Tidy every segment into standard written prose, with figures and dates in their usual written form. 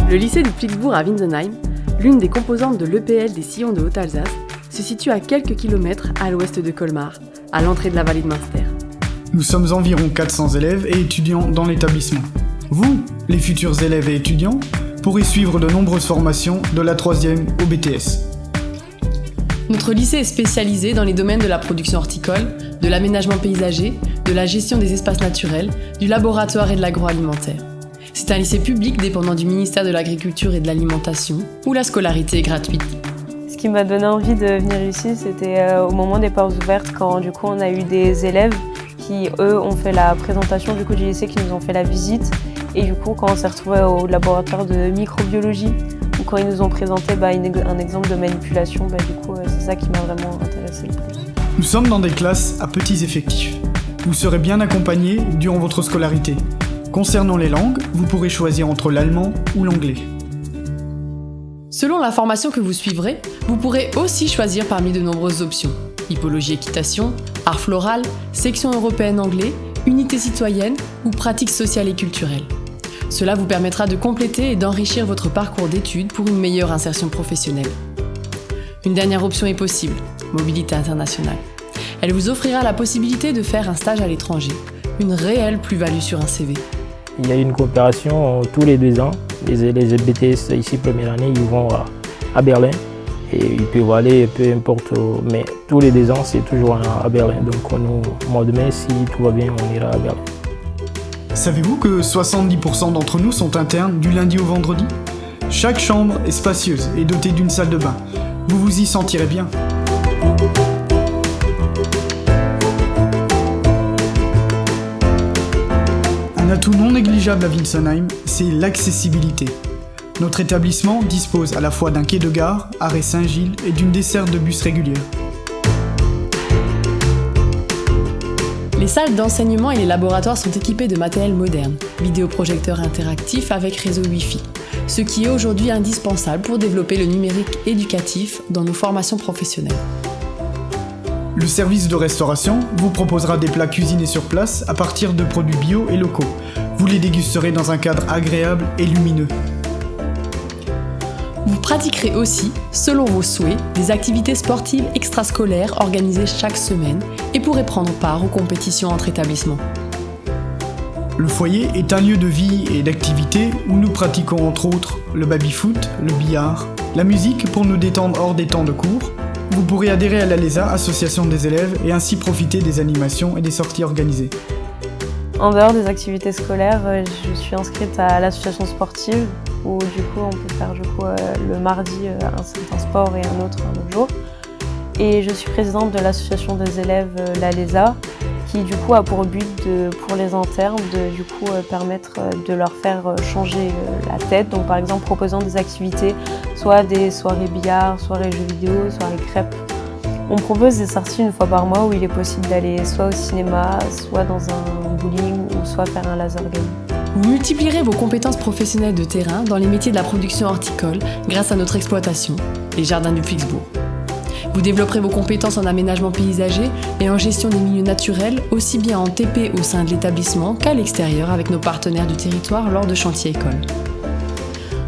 Le lycée du Flixbourg à Winsenheim, l'une des composantes de l'EPL des Sillons de Haute-Alsace, se situe à quelques kilomètres à l'ouest de Colmar, à l'entrée de la vallée de Münster. Nous sommes environ 400 élèves et étudiants dans l'établissement. Vous, les futurs élèves et étudiants, pourrez suivre de nombreuses formations de la 3e au BTS. Notre lycée est spécialisé dans les domaines de la production horticole, de l'aménagement paysager, de la gestion des espaces naturels, du laboratoire et de l'agroalimentaire. C'est un lycée public dépendant du ministère de l'Agriculture et de l'Alimentation, où la scolarité est gratuite. Ce qui m'a donné envie de venir ici, c'était au moment des portes ouvertes, quand du coup on a eu des élèves qui, eux, ont fait la présentation du lycée, qui nous ont fait la visite. Et du coup, quand on s'est retrouvés au laboratoire de microbiologie, ou quand ils nous ont présenté un exemple de manipulation, c'est ça qui m'a vraiment intéressée le plus. Nous sommes dans des classes à petits effectifs. Vous serez bien accompagnés durant votre scolarité. Concernant les langues, vous pourrez choisir entre l'allemand ou l'anglais. Selon la formation que vous suivrez, vous pourrez aussi choisir parmi de nombreuses options. Hippologie-équitation, art floral, section européenne anglais, unité citoyenne ou pratiques sociales et culturelles. Cela vous permettra de compléter et d'enrichir votre parcours d'études pour une meilleure insertion professionnelle. Une dernière option est possible, mobilité internationale. Elle vous offrira la possibilité de faire un stage à l'étranger, une réelle plus-value sur un CV. Il y a une coopération tous les 2 ans. Les BTS ici première année, ils vont à Berlin et ils peuvent aller peu importe, mais tous les 2 ans c'est toujours à Berlin. Donc au mois de mai, si tout va bien, on ira à Berlin. Savez-vous que 70% d'entre nous sont internes du lundi au vendredi ? Chaque chambre est spacieuse et dotée d'une salle de bain. Vous vous y sentirez bien. Un atout non négligeable à Winsenheim, c'est l'accessibilité. Notre établissement dispose à la fois d'un quai de gare, arrêt Saint-Gilles, et d'une desserte de bus régulière. Les salles d'enseignement et les laboratoires sont équipés de matériel moderne, vidéoprojecteurs interactifs avec réseau Wi-Fi, ce qui est aujourd'hui indispensable pour développer le numérique éducatif dans nos formations professionnelles. Le service de restauration vous proposera des plats cuisinés sur place à partir de produits bio et locaux. Vous les dégusterez dans un cadre agréable et lumineux. Vous pratiquerez aussi, selon vos souhaits, des activités sportives extrascolaires organisées chaque semaine et pourrez prendre part aux compétitions entre établissements. Le foyer est un lieu de vie et d'activité où nous pratiquons entre autres le baby-foot, le billard, la musique pour nous détendre hors des temps de cours. Vous pourrez adhérer à l'ALESA, association des élèves, et ainsi profiter des animations et des sorties organisées. En dehors des activités scolaires, je suis inscrite à l'association sportive où du coup on peut faire le mardi un certain sport et un autre jour. Et je suis présidente de l'association des élèves, l'ALESA, qui du coup a pour but pour les internes de permettre de leur faire changer la tête. Donc par exemple proposant des activités, soit des soirées billard, soirées jeux vidéo, soirées crêpes. On propose des sorties une fois par mois où il est possible d'aller soit au cinéma, soit dans un bowling ou soit faire un laser game. Vous multiplierez vos compétences professionnelles de terrain dans les métiers de la production horticole grâce à notre exploitation, les jardins du Flixbourg. Vous développerez vos compétences en aménagement paysager et en gestion des milieux naturels, aussi bien en TP au sein de l'établissement qu'à l'extérieur avec nos partenaires du territoire lors de chantiers écoles.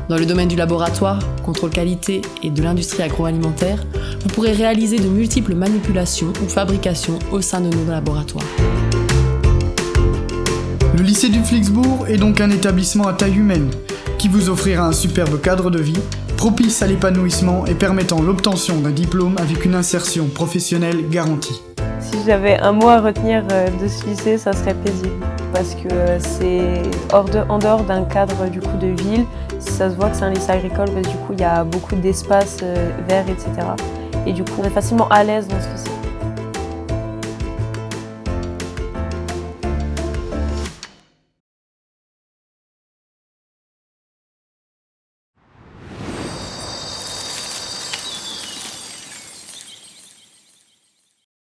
Dans le domaine du laboratoire, contrôle qualité et de l'industrie agroalimentaire, vous pourrez réaliser de multiples manipulations ou fabrications au sein de nos laboratoires. Le lycée du Flixbourg est donc un établissement à taille humaine qui vous offrira un superbe cadre de vie, propice à l'épanouissement et permettant l'obtention d'un diplôme avec une insertion professionnelle garantie. Si j'avais un mot à retenir de ce lycée, ça serait paisible. Parce que c'est en dehors d'un cadre de ville, ça se voit que c'est un lycée agricole parce que il y a beaucoup d'espaces verts, etc. Et du coup, on est facilement à l'aise dans ce lycée.